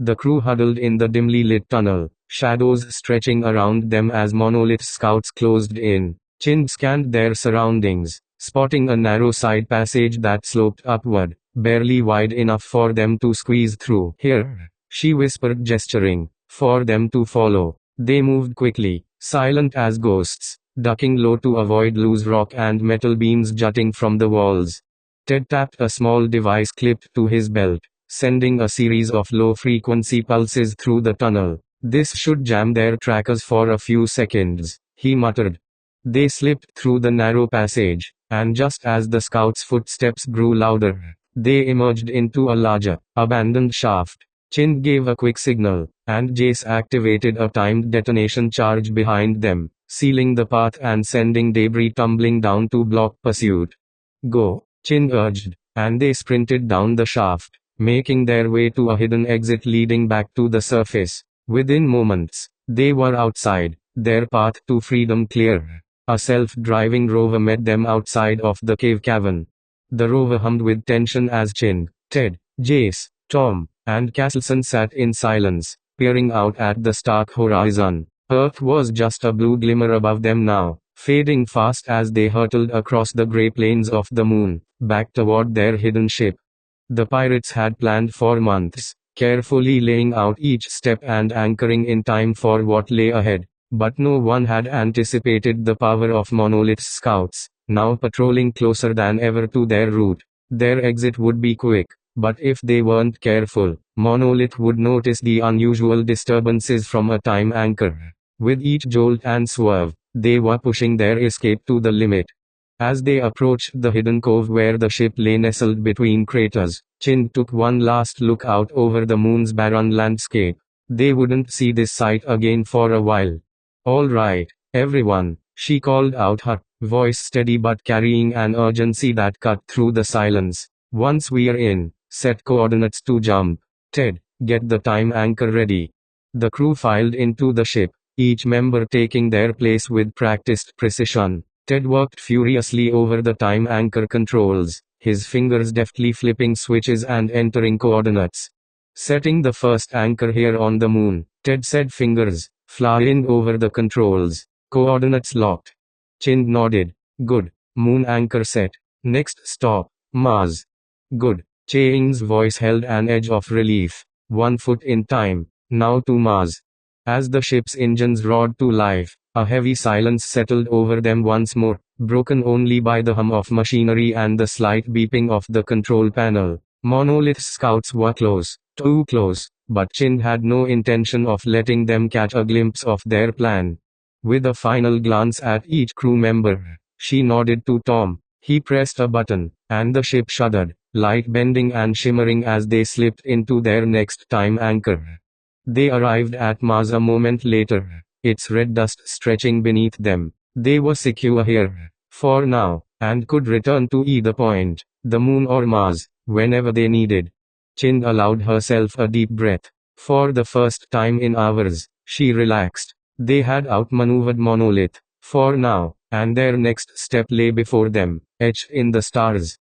The crew huddled in the dimly lit tunnel, shadows stretching around them as monolith scouts closed in. Chin scanned their surroundings, spotting a narrow side passage that sloped upward, barely wide enough for them to squeeze through. Here, she whispered, gesturing for them to follow. They moved quickly, silent as ghosts, ducking low to avoid loose rock and metal beams jutting from the walls. Ted tapped a small device clipped to his belt, sending a series of low-frequency pulses through the tunnel. This should jam their trackers for a few seconds, he muttered. They slipped through the narrow passage, and just as the scouts' footsteps grew louder, they emerged into a larger, abandoned shaft. Chin gave a quick signal, and Jes activated a timed detonation charge behind them, sealing the path and sending debris tumbling down to block pursuit. Go, Chin urged, and they sprinted down the shaft, making their way to a hidden exit leading back to the surface. Within moments, they were outside, their path to freedom clear. A self-driving rover met them outside of the cave cavern. The rover hummed with tension as Chin, Ted, Jes, Tom, and Caslson sat in silence, peering out at the stark horizon. Earth was just a blue glimmer above them now, fading fast as they hurtled across the gray plains of the moon, back toward their hidden ship. The pirates had planned for months, carefully laying out each step and anchoring in time for what lay ahead. But no one had anticipated the power of Monolith's scouts, now patrolling closer than ever to their route. Their exit would be quick, but if they weren't careful, Monolith would notice the unusual disturbances from a time anchor. With each jolt and swerve, they were pushing their escape to the limit. As they approached the hidden cove where the ship lay nestled between craters, Chin took one last look out over the moon's barren landscape. They wouldn't see this sight again for a while. All right, everyone, she called out, her voice steady but carrying an urgency that cut through the silence. Once we're in, set coordinates to jump. Ted, get the time anchor ready. The crew filed into the ship, each member taking their place with practiced precision. Ted worked furiously over the time anchor controls, his fingers deftly flipping switches and entering coordinates. Setting the first anchor here on the moon, Ted said, fingers flying over the controls. Coordinates locked. Chin nodded. Good. Moon anchor set. Next stop, Mars. Good. Ching's voice held an edge of relief. 1 foot in time. Now to Mars. As the ship's engines roared to life, a heavy silence settled over them once more, broken only by the hum of machinery and the slight beeping of the control panel. Monolith's scouts were close, too close, but Chin had no intention of letting them catch a glimpse of their plan. With a final glance at each crew member, she nodded to Tom. He pressed a button, and the ship shuddered, light bending and shimmering as they slipped into their next time anchor. They arrived at Mars a moment later, its red dust stretching beneath them. They were secure here, for now, and could return to either point, the moon or Mars, whenever they needed. Chin allowed herself a deep breath. For the first time in hours, she relaxed. They had outmaneuvered Monolith, for now, and their next step lay before them, etched in the stars.